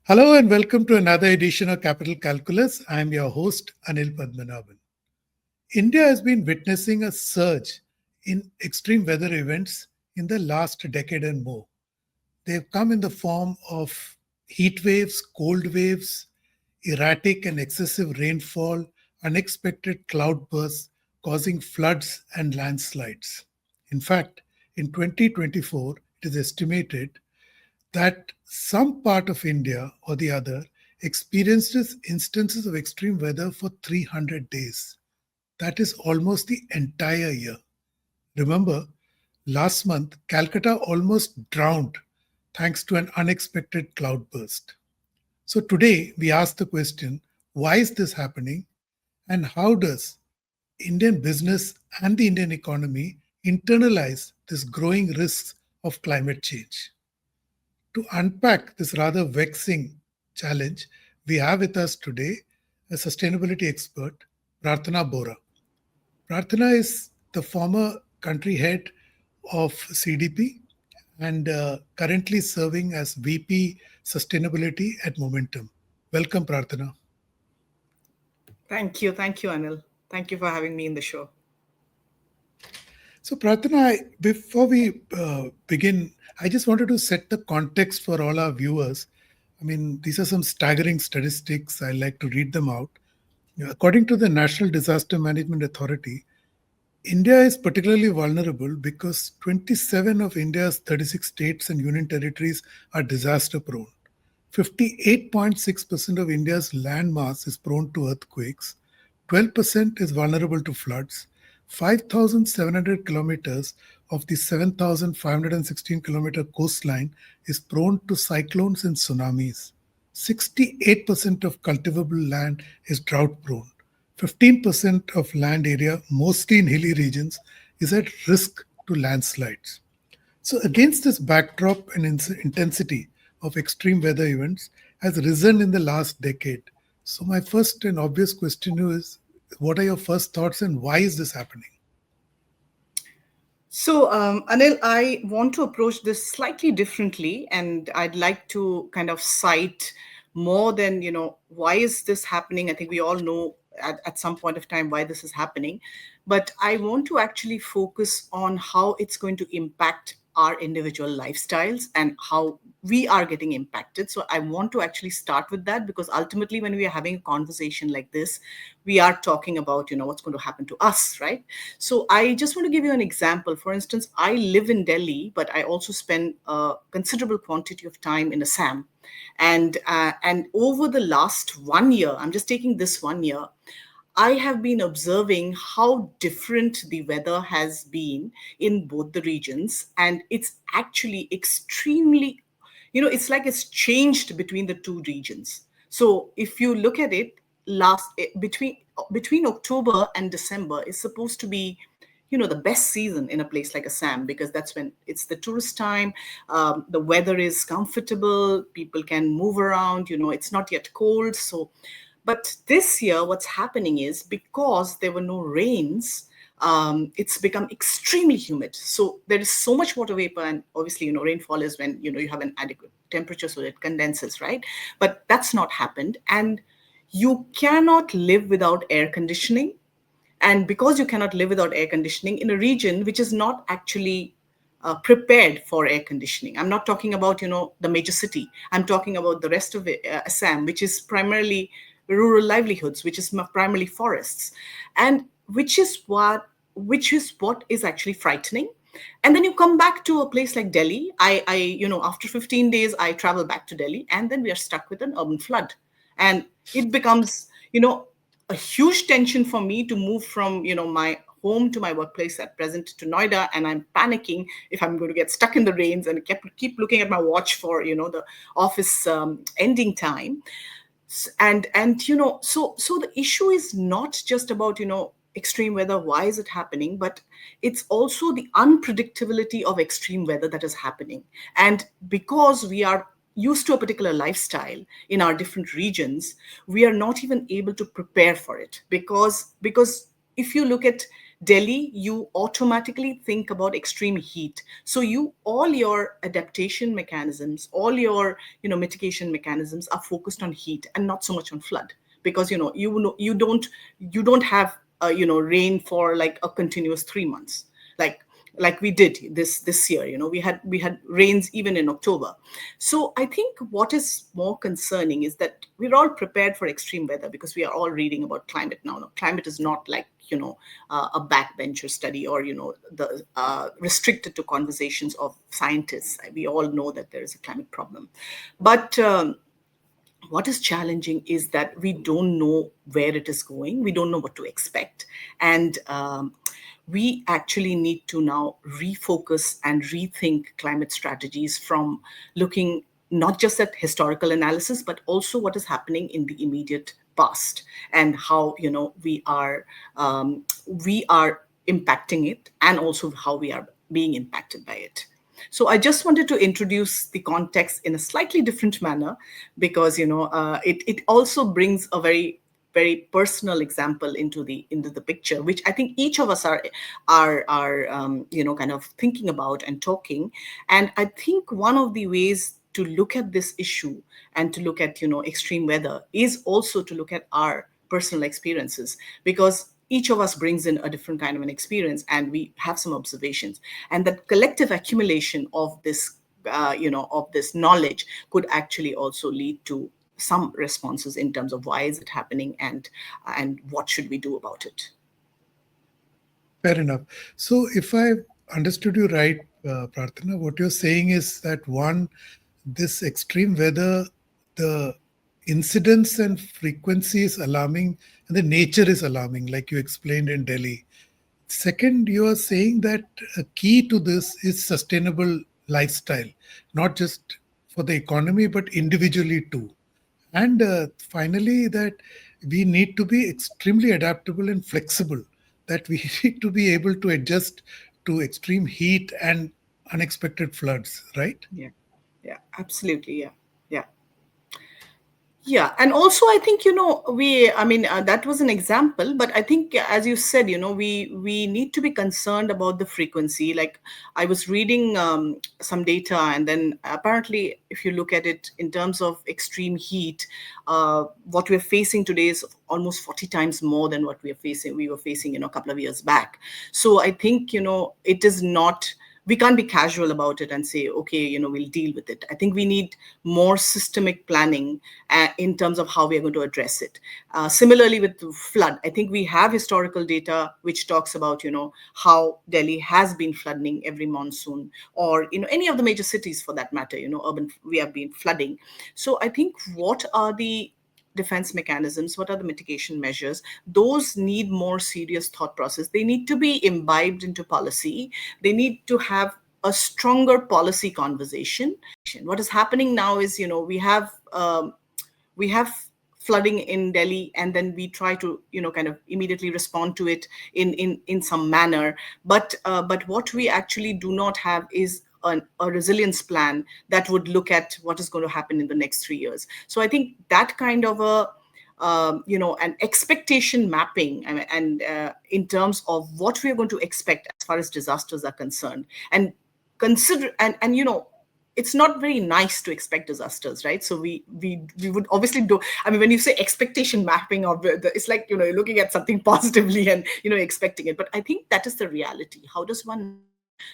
Hello and welcome to another edition of Capital Calculus. I am your host, Anil Padmanabhan. India has been witnessing a surge in extreme weather events in the last decade and more. They've come in the form of heat waves, cold waves, erratic and excessive rainfall, unexpected cloudbursts causing floods and landslides. In fact, in 2024, it is estimated that some part of India or the other experiences instances of extreme weather for 300 days. That is almost the entire year. Remember, last month, Calcutta almost drowned thanks to an unexpected cloudburst. So today, we ask the question, why is this happening and how does Indian business and the Indian economy internalize this growing risks of climate change? To unpack this rather vexing challenge, we have with us today a sustainability expert, Prarthana Borah. Prarthana is the former country head of CDP and currently serving as VP Sustainability at Momentum. Welcome, Prarthana. Thank you. Thank you, Anil. Thank you for having me in the show. So, Prarthana, before we begin, I just wanted to set the context for all our viewers. I mean, these are some staggering statistics. I like to read them out. According to the National Disaster Management Authority, India is particularly vulnerable because 27 of India's 36 states and union territories are disaster prone. 58.6% of India's land mass is prone to earthquakes. 12% is vulnerable to floods. 5,700 kilometers of the 7,516-kilometer coastline is prone to cyclones and tsunamis. 68% of cultivable land is drought prone. 15% of land area, mostly in hilly regions, is at risk to landslides. So, against this backdrop and intensity of extreme weather events has risen in the last decade. So, my first and obvious question is, what are your first thoughts and why is this happening? So, Anil, I want to approach this slightly differently, and I'd like to kind of cite more than, why is this happening? I think we all know at some point of time why this is happening. But I want to actually focus on how it's going to impact our individual lifestyles and how we are getting impacted. So I want to actually start with that because ultimately when we are having a conversation like this, we are talking about, what's going to happen to us, right? So I just want to give you an example. For instance, I live in Delhi, but I also spend a considerable quantity of time in Assam. And over the last 1 year, I'm just taking this 1 year, I have been observing how different the weather has been in both the regions. And it's actually extremely, it's like it's changed between the two regions. So if you look at it, between October and December is supposed to be the best season in a place like Assam because that's when it's the tourist time. The weather is comfortable, people can move around, it's not yet cold. But this year, what's happening is because there were no rains, it's become extremely humid. So there is so much water vapor, and obviously, rainfall is when you have an adequate temperature, so it condenses, right? But that's not happened, and you cannot live without air conditioning. And because you cannot live without air conditioning in a region which is not actually prepared for air conditioning. I'm not talking about, the major city. I'm talking about the rest of Assam, which is primarily rural livelihoods, which is primarily forests, and which is what is actually frightening. And then you come back to a place like Delhi. After 15 days, I travel back to Delhi, and then we are stuck with an urban flood, and it becomes, a huge tension for me to move from, my home to my workplace at present to Noida, and I'm panicking if I'm going to get stuck in the rains and keep looking at my watch for the office ending time. So the issue is not just about extreme weather, why is it happening, but it's also the unpredictability of extreme weather that is happening. And because we are used to a particular lifestyle in our different regions, we are not even able to prepare for it because if you look at Delhi, you automatically think about extreme heat. So all your adaptation mechanisms, all your mitigation mechanisms are focused on heat and not so much on flood, because you don't have rain for like a continuous 3 months, like we did this year. We had rains even in October. So I think what is more concerning is that we're all prepared for extreme weather because we are all reading about climate now. No, climate is not like a backbencher study, or the restricted to conversations of scientists. We all know that there is a climate problem, but what is challenging is that we don't know where it is going. We don't know what to expect. And we actually need to now refocus and rethink climate strategies from looking not just at historical analysis, but also what is happening in the immediate past, and how we are impacting it, and also how we are being impacted by it. So I just wanted to introduce the context in a slightly different manner, because it also brings a very personal example into the picture, which I think each of us are kind of thinking about and talking. And I think one of the ways to look at this issue and to look at extreme weather is also to look at our personal experiences, because each of us brings in a different kind of an experience, and we have some observations, and that collective accumulation of this knowledge could actually also lead to some responses in terms of why is it happening, and what should we do about it. Fair enough. So, if I understood you right, Prarthana, what you're saying is that one, this extreme weather, the incidence and frequency is alarming, and the nature is alarming, like you explained in Delhi. Second, you are saying that a key to this is sustainable lifestyle, not just for the economy, but individually too. And finally, that we need to be extremely adaptable and flexible, that we need to be able to adjust to extreme heat and unexpected floods, right? Yeah, yeah, absolutely. Yeah, yeah. Yeah, and also I think I mean, that was an example, but I think, as you said, we need to be concerned about the frequency. Like, I was reading some data, and then apparently, if you look at it in terms of extreme heat, what we're facing today is almost 40 times more than what we were facing a couple of years back. So I think it is not, we can't be casual about it and say, okay, we'll deal with it. I think we need more systemic planning in terms of how we are going to address it. Similarly with the flood, I think we have historical data which talks about how Delhi has been flooding every monsoon, or any of the major cities for that matter. Urban, we have been flooding. So I think, what are the defense mechanisms, what are the mitigation measures? Those need more serious thought process. They need to be imbibed into policy. They need to have a stronger policy conversation. What is happening now is, we have flooding in Delhi, and then we try to kind of immediately respond to it in some manner. But what we actually do not have is a resilience plan that would look at what is going to happen in the next 3 years. So I think that kind of an expectation mapping, and in terms of what we are going to expect as far as disasters are concerned, and consider, and it's not very nice to expect disasters, right? So we would obviously do. I mean, when you say expectation mapping, it's like you're looking at something positively and expecting it. But I think that is the reality. How does one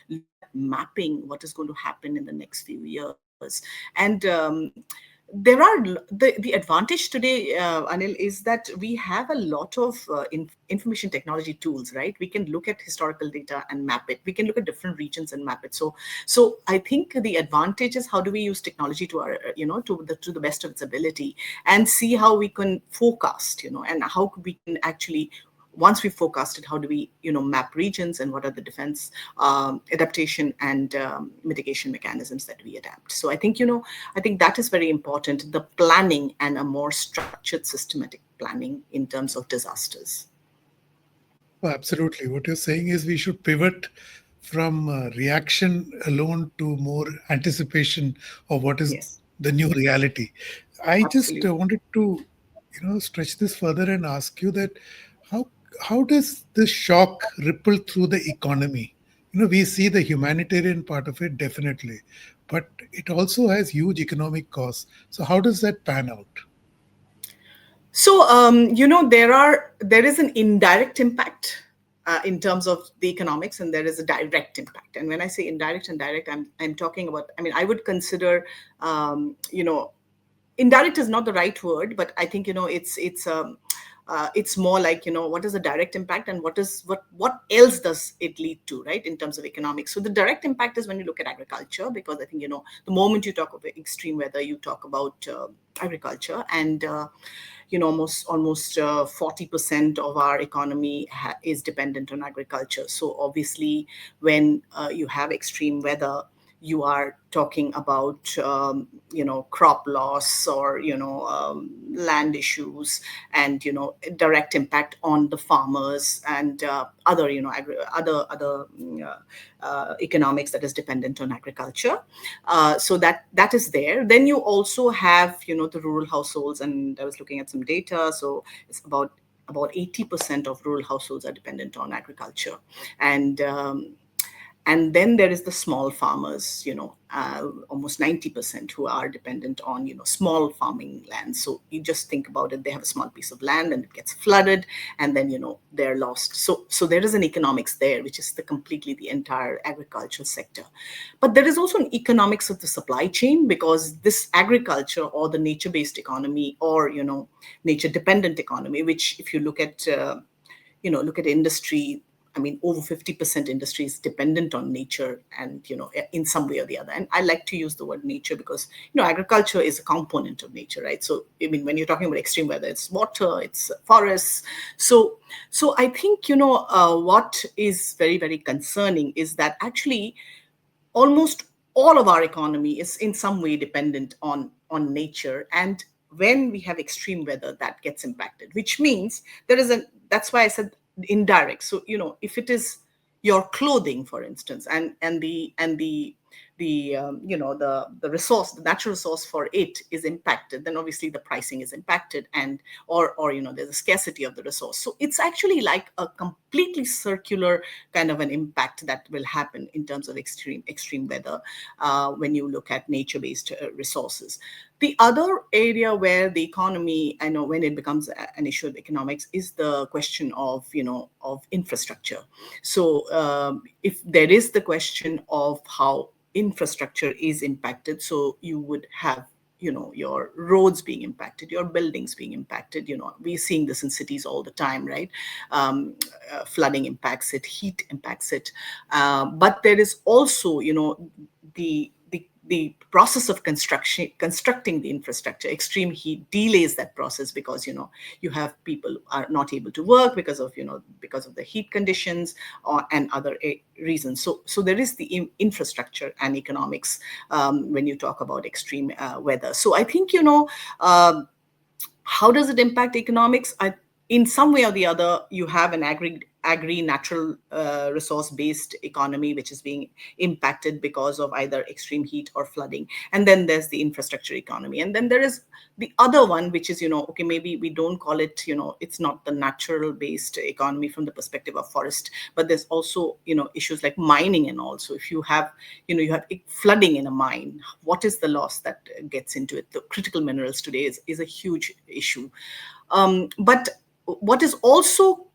look at mapping what is going to happen in the next few years? And there are the advantage today, Anil, is that we have a lot of information technology tools, right? We can look at historical data and map it. We can look at different regions and map it. So I think the advantage is, how do we use technology to our to the best of its ability, and see how we can forecast, and how we can actually, once we forecasted, how do we map regions, and what are the defense, adaptation, and mitigation mechanisms that we adapt. So I think that is very important, the planning, and a more structured, systematic planning in terms of disasters. Oh, absolutely. What you're saying is we should pivot from reaction alone to more anticipation of what is Yes, the new reality. I just absolutely. wanted to, stretch this further and ask you that how how does this shock ripple through the economy? We see the humanitarian part of it definitely, but it also has huge economic costs. So how does that pan out? So, there is an indirect impact in terms of the economics, and there is a direct impact. And when I say indirect and direct, I'm talking about. I mean, I would consider, indirect is not the right word, but I think it's more like, what is the direct impact, and what else does it lead to, right, in terms of economics. So the direct impact is when you look at agriculture, because I think, the moment you talk about extreme weather, you talk about agriculture. And almost 40% of our economy is dependent on agriculture. So obviously, when you have extreme weather, you are talking about crop loss, or land issues, and direct impact on the farmers, and other economics that is dependent on agriculture. So that is there. Then you also have the rural households, and I was looking at some data. So it's about 80% of rural households are dependent on agriculture. And then there is the small farmers, almost 90%, who are dependent on, small farming land. So you just think about it, they have a small piece of land and it gets flooded, and then, they're lost. So there is an economics there, which is completely the entire agricultural sector. But there is also an economics of the supply chain, because this agriculture, or the nature-based economy, or, nature-dependent economy, which if you look at, industry, I mean, over 50% industry is dependent on nature, and, in some way or the other. And I like to use the word nature because, agriculture is a component of nature, right? So, I mean, when you're talking about extreme weather, it's water, it's forests. So I think, what is very, very concerning is that actually almost all of our economy is in some way dependent on nature. And when we have extreme weather, that gets impacted, which means that's why I said indirect. So if it is your clothing, for instance, and the resource, the natural resource for it is impacted, then obviously the pricing is impacted, and or there's a scarcity of the resource. So it's actually like a completely circular kind of an impact that will happen in terms of extreme weather when you look at nature-based resources. The other area where the economy, I know, when it becomes an issue of economics, is the question of infrastructure. So if there is the question of how infrastructure is impacted, so you would have your roads being impacted, your buildings being impacted. We're seeing this in cities all the time, right? Flooding impacts it, heat impacts it, but there is also the the process of constructing the infrastructure. Extreme heat delays that process, because you have people are not able to work because of the heat conditions, and other reasons. So there is the infrastructure and economics when you talk about extreme weather. So I think how does it impact economics? In some way or the other, you have an agri natural resource based economy which is being impacted because of either extreme heat or flooding. And then there's the infrastructure economy, and then there is the other one, which is okay, maybe we don't call it, it's not the natural based economy from the perspective of forest, but there's also issues like mining. And also, if you have flooding in a mine, what is the loss that gets into it? The critical minerals today is a huge issue. But what is also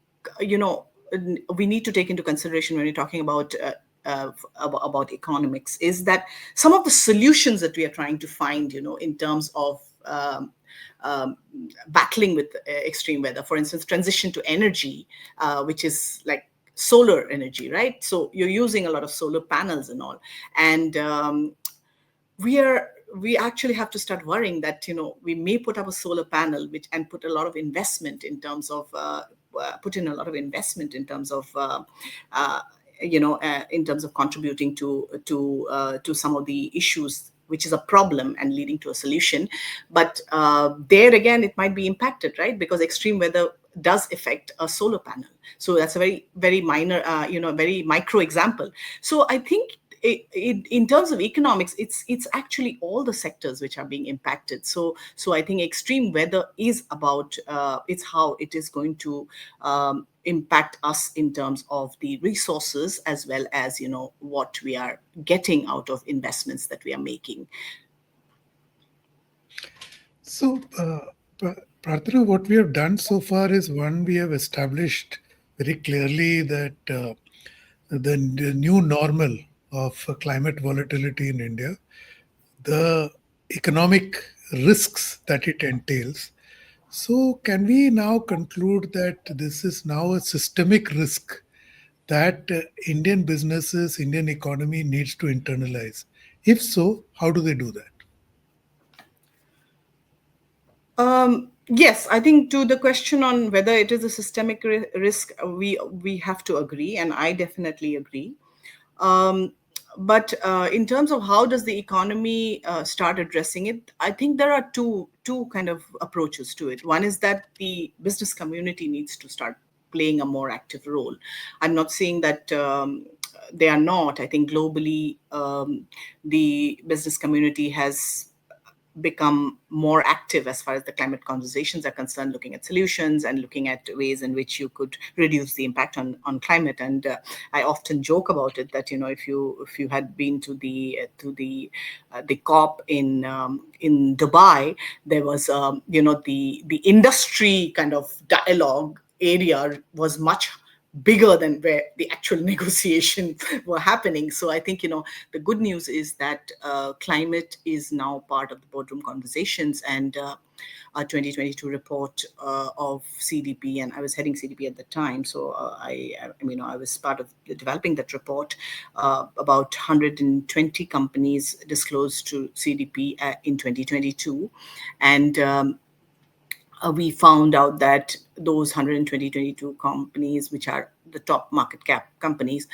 we need to take into consideration when we're talking about economics is that some of the solutions that we are trying to find, in terms of battling with extreme weather, for instance, transition to energy, which is like solar energy, right? So you're using a lot of solar panels and all, and we actually have to start worrying that we may put up a solar panel and put a lot of investment in terms of in terms of contributing to some of the issues, which is a problem and leading to a solution. But there again, it might be impacted, right? Because extreme weather does affect a solar panel. So that's a very, very minor, very micro example. So I think in terms of economics, it's actually all the sectors which are being impacted. So I think extreme weather is about it's how it is going to impact us in terms of the resources as well as what we are getting out of investments that we are making. So, Prarthana, what we have done so far is one, we have established very clearly that the new normal of climate volatility in India, the economic risks that it entails. So, can we now conclude that this is now a systemic risk that Indian businesses, Indian economy needs to internalize? If so, how do they do that? Yes, I think to the question on whether it is a systemic risk, we have to agree, and I definitely agree. Um, but in terms of how does the economy start addressing it, I think there are two kind of approaches to it. One is that the business community needs to start playing a more active role. I'm not saying that they are not. I think globally, the business community has become more active as far as the climate conversations are concerned, looking at solutions and looking at ways in which you could reduce the impact on climate. And I often joke about it that if you had been to the COP in Dubai, there was the industry kind of dialogue area was much bigger than where the actual negotiation were happening. So I think the good news is that climate is now part of the boardroom conversations, and a 2022 report of CDP, and I was heading CDP at the time, so I was part of developing that report. About 120 companies disclosed to CDP in 2022, and we found out that those 122 companies, which are the top market cap companies,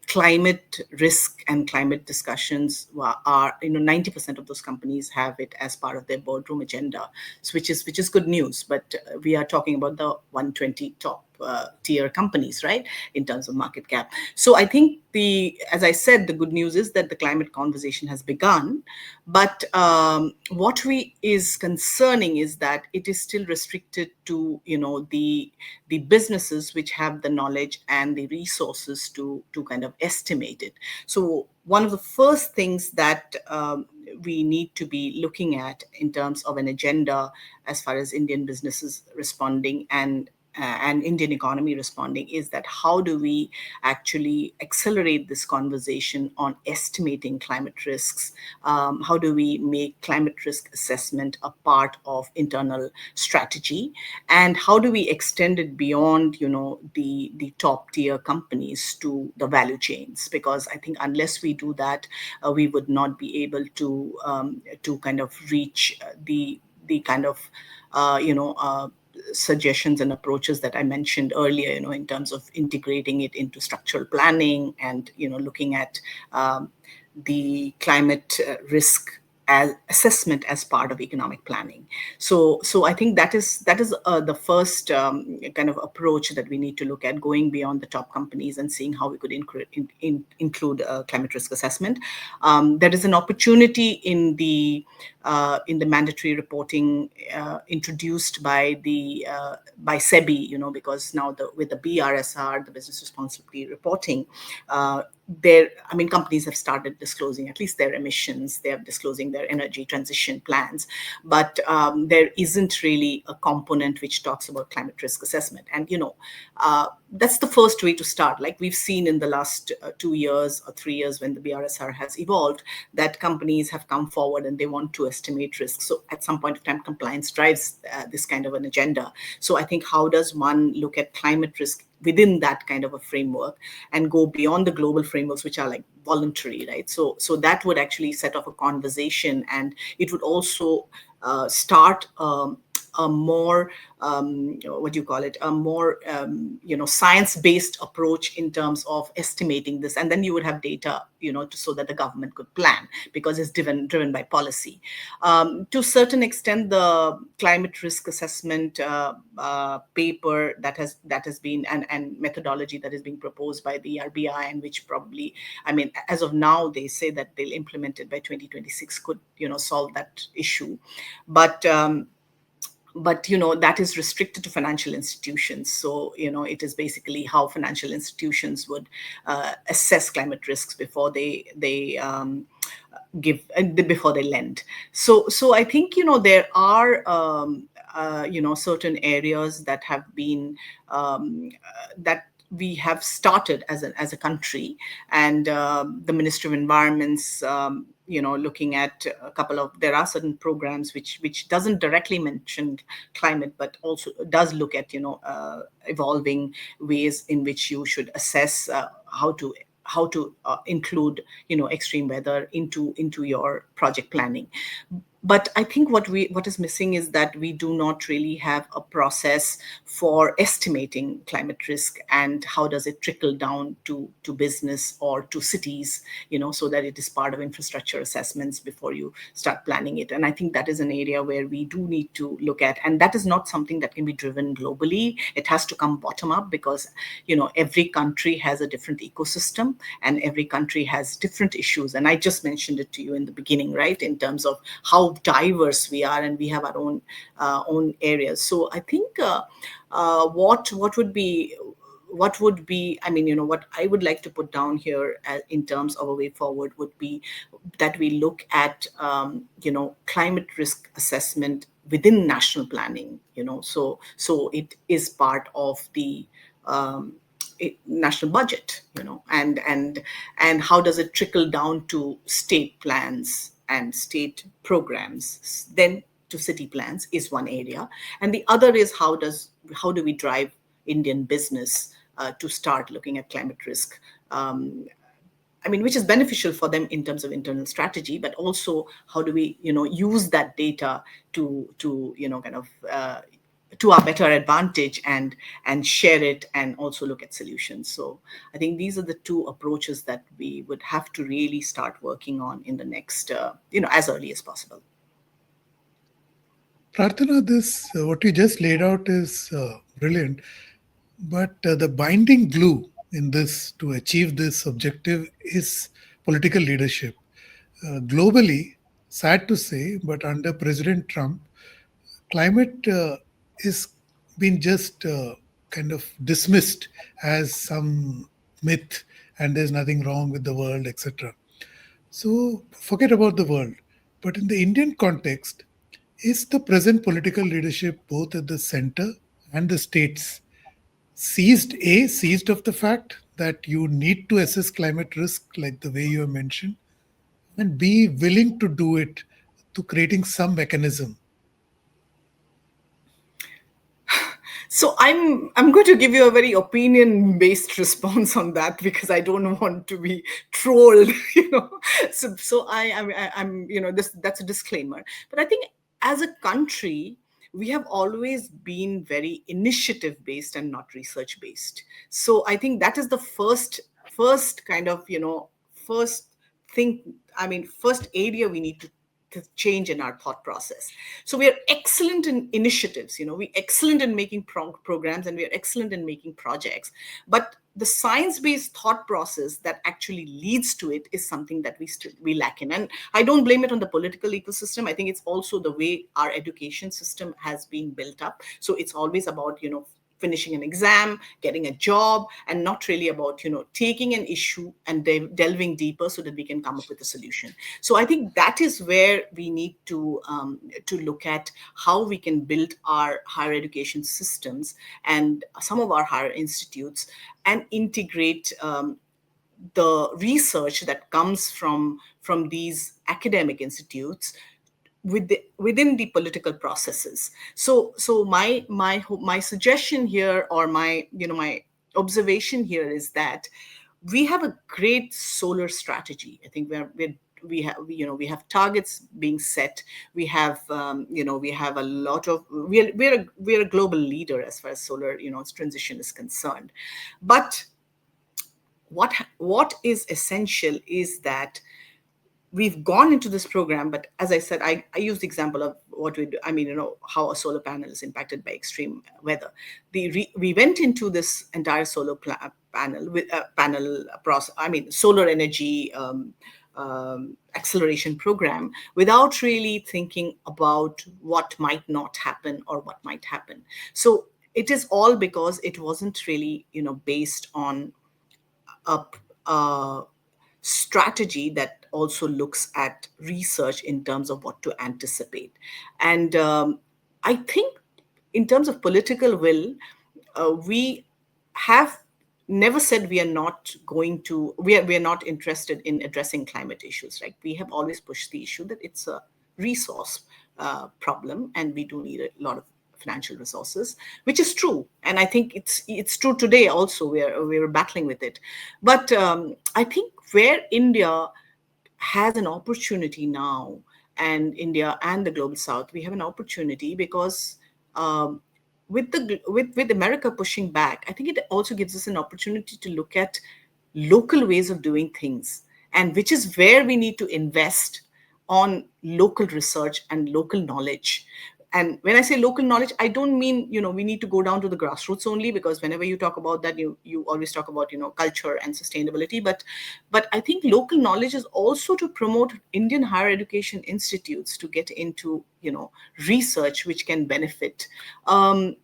climate risk and climate discussions are 90% of those companies have it as part of their boardroom agenda, which is good news. But we are talking about the 120 top tier companies, right, in terms of market cap. So I think as I said, the good news is that the climate conversation has begun, but what is concerning is that it is still restricted to the businesses which have the knowledge and the resources to kind of estimate it. So one of the first things that we need to be looking at in terms of an agenda as far as Indian businesses responding and Indian economy responding is that how do we actually accelerate this conversation on estimating climate risks? How do we make climate risk assessment a part of internal strategy? And how do we extend it beyond, the top tier companies to the value chains? Because I think unless we do that, we would not be able to kind of reach the kind of suggestions and approaches that I mentioned earlier, in terms of integrating it into structural planning and, looking at the climate risk as assessment as part of economic planning. So I think that is the first kind of approach that we need to look at, going beyond the top companies and seeing how we could include climate risk assessment. There is an opportunity in the mandatory reporting introduced by SEBI, because now with the BRSR, the business responsibility reporting, companies have started disclosing at least their emissions. They are disclosing their energy transition plans, but there isn't really a component which talks about climate risk assessment. And that's the first way to start. Like we've seen in the last 2 years or 3 years when the BRSR has evolved, that companies have come forward and they want to estimate risks. So at some point of time, compliance drives this kind of an agenda. So I think how does one look at climate risk within that kind of a framework and go beyond the global frameworks, which are like voluntary, right? So that would actually set off a conversation, and it would also start a more a more science-based approach in terms of estimating this, and then you would have data so that the government could plan, because it's driven by policy. To a certain extent, the climate risk assessment paper that has been and methodology that is being proposed by the RBI, and which probably, as of now, they say that they'll implement it by 2026, could solve that issue. But but that is restricted to financial institutions. So it is basically how financial institutions would assess climate risks before they give before they lend. So I think there are certain areas that have been that we have started as a country, and the Ministry of Environment's looking at a couple of, there are certain programs which doesn't directly mention climate, but also does look at evolving ways in which you should assess how to include extreme weather into your project planning. But I think what is missing is that we do not really have a process for estimating climate risk, and how does it trickle down to business or to cities, so that it is part of infrastructure assessments before you start planning it. And I think that is an area where we do need to look at, and that is not something that can be driven globally. It has to come bottom up, because every country has a different ecosystem, and every country has different issues. And I just mentioned it to you in the beginning, right, in terms of how diverse we are, and we have our own areas. So I think what would be I mean, what I would like to put down here in terms of a way forward would be that we look at climate risk assessment within national planning, so it is part of the national budget, and how does it trickle down to state plans and state programs, then to city plans is one area. And the other is how do we drive Indian business to start looking at climate risk, I mean, which is beneficial for them in terms of internal strategy, but also how do we use that data to kind of to our better advantage, and share it, and also look at solutions. So I think these are the two approaches that we would have to really start working on in the next as early as possible. Prarthana, this what you just laid out is brilliant, but the binding glue in this to achieve this objective is political leadership. Globally, sad to say, but under President Trump, climate is been just kind of dismissed as some myth, and there's nothing wrong with the world, etc. So forget about the world. But in the Indian context, is the present political leadership, both at the center and the states, seized of the fact that you need to assess climate risk like the way you have mentioned, and be willing to do it to creating some mechanism? So I'm going to give you a very opinion based response on that, because I don't want to be trolled, So I'm that's a disclaimer. But I think as a country, we have always been very initiative based and not research based. So I think that is the first kind of first thing, I mean, first area we need to change in our thought process. So we are excellent in initiatives, we're excellent in making programs, and we are excellent in making projects. But the science-based thought process that actually leads to it is something that we lack in. And I don't blame it on the political ecosystem. I think it's also the way our education system has been built up. So it's always about, finishing an exam, getting a job, and not really about taking an issue and delving deeper so that we can come up with a solution. So I think that is where we need to look at how we can build our higher education systems and some of our higher institutes, and integrate the research that comes from these academic institutes within the political processes. So my suggestion here, or my my observation here, is that we have a great solar strategy. I think we have targets being set. We have we have a lot of we're a global leader as far as solar transition is concerned. But what is essential is that we've gone into this program, but as I said, I use the example of what we do. I mean, how a solar panel is impacted by extreme weather. We went into this entire solar panel with panel process. I mean, solar energy acceleration program without really thinking about what might not happen or what might happen. So it is all because it wasn't really, based on a, a strategy that also looks at research in terms of what to anticipate. And I think in terms of political will, we have never said we are not going to we are not interested in addressing climate issues, right? We have always pushed the issue that it's a resource problem, and we do need a lot of financial resources, which is true, and I think it's true today also. We're battling with it, but I think where India has an opportunity now, and India and the global South, we have an opportunity because um, with America pushing back, I think it also gives us an opportunity to look at local ways of doing things, and which is where we need to invest on local research and local knowledge. And when I say local knowledge, I don't mean, we need to go down to the grassroots only, because whenever you talk about that, you always talk about, culture and sustainability. But I think local knowledge is also to promote Indian higher education institutes to get into, research which can benefit. Um,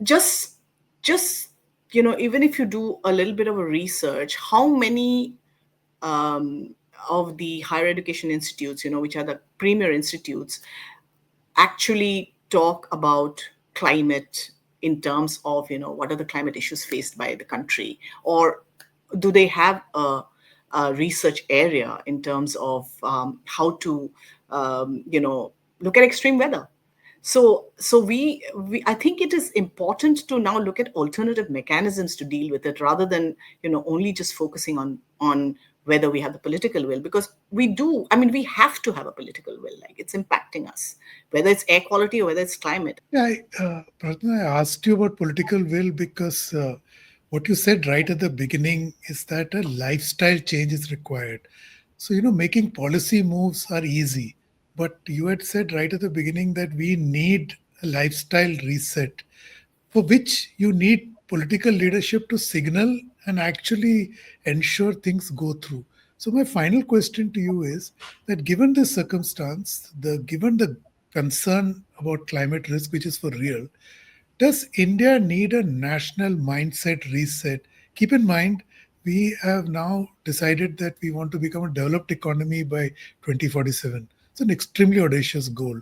just just even if you do a little bit of a research, how many of the higher education institutes, which are the premier institutes, actually talk about climate in terms of, what are the climate issues faced by the country, or do they have a research area in terms of how to look at extreme weather? So we I think it is important to now look at alternative mechanisms to deal with it, rather than, only just focusing on whether we have the political will, because we do. I mean, we have to have a political will. Like, it's impacting us, whether it's air quality or whether it's climate. Yeah, Prarthana, I asked you about political will because what you said right at the beginning is that a lifestyle change is required. So, making policy moves are easy, but you had said right at the beginning that we need a lifestyle reset, for which you need political leadership to signal and actually ensure things go through. So my final question to you is that given this circumstance, given the concern about climate risk, which is for real, does India need a national mindset reset? Keep in mind, we have now decided that we want to become a developed economy by 2047. It's an extremely audacious goal,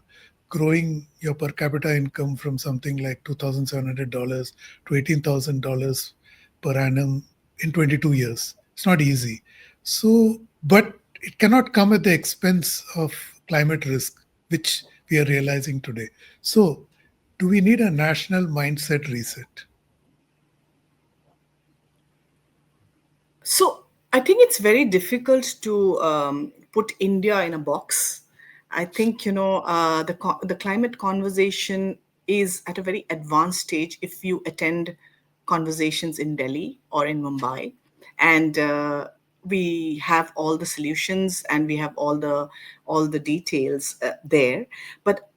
growing your per capita income from something like $2,700 to $18,000 per annum in 22 years. It's not easy. So, but it cannot come at the expense of climate risk, which we are realizing today. So, do we need a national mindset reset? So I think it's very difficult to put India in a box. I think, the climate conversation is at a very advanced stage if you attend conversations in Delhi or in Mumbai, and we have all the solutions, and we have all the details there. But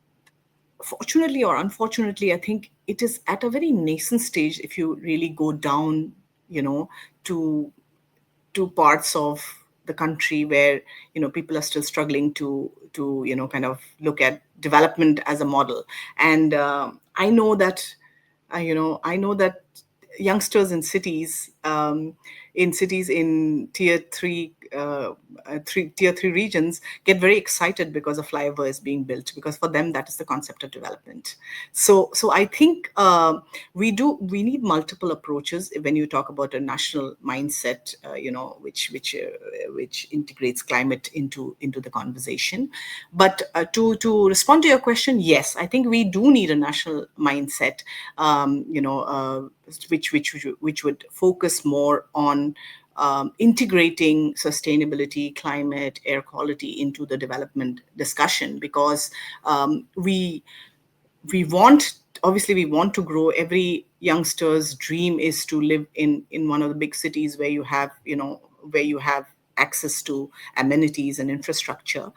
fortunately or unfortunately, I think it is at a very nascent stage if you really go down, to parts of the country where, people are still struggling to kind of look at development as a model. And I know that youngsters in cities in tier three regions get very excited because a flyover is being built, because for them that is the concept of development. So I think we need multiple approaches when you talk about a national mindset, which integrates climate into the conversation. But to respond to your question, yes, I think we do need a national mindset, which would focus more on integrating sustainability, climate, air quality into the development discussion, because we want obviously we want to grow. Every youngster's dream is to live in one of the big cities where you have access to amenities and infrastructure.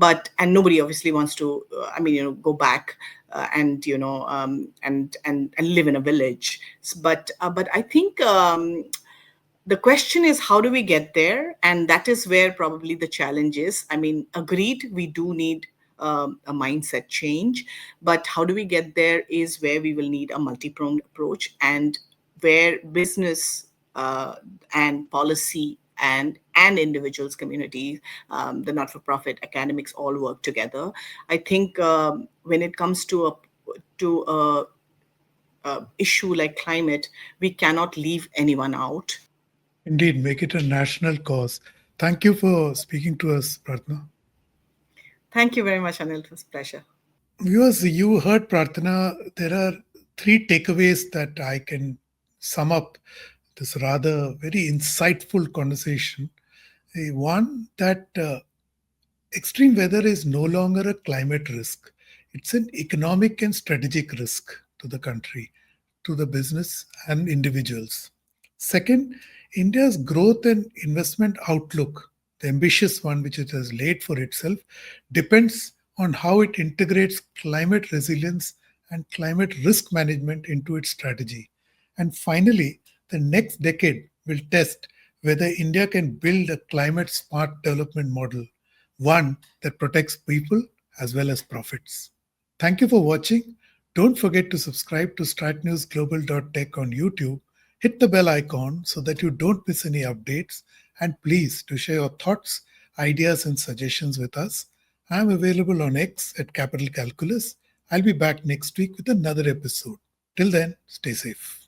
And nobody obviously wants to go back and live in a village. But I think The question is, how do we get there? And that is where probably the challenge is. I mean, agreed, we do need a mindset change, but how do we get there is where we will need a multi-pronged approach, and where business and policy and individuals, communities, the not-for-profit, academics all work together. I think when it comes to a issue like climate, we cannot leave anyone out. Indeed, make it a national cause. Thank you for speaking to us, Prarthana. Thank you very much, Anil. It was a pleasure. Viewers, you heard Prarthana. There are three takeaways that I can sum up this rather very insightful conversation. One, that extreme weather is no longer a climate risk, it's an economic and strategic risk to the country, to the business and individuals. Second, India's growth and investment outlook, the ambitious one which it has laid for itself, depends on how it integrates climate resilience and climate risk management into its strategy. And finally, the next decade will test whether India can build a climate smart development model, one that protects people as well as profits. Thank you for watching. Don't forget to subscribe to StratNewsGlobal.Tech on YouTube. Hit the bell icon so that you don't miss any updates. And please do share your thoughts, ideas, and suggestions with us. I'm available on X at Capital Calculus. I'll be back next week with another episode. Till then, stay safe.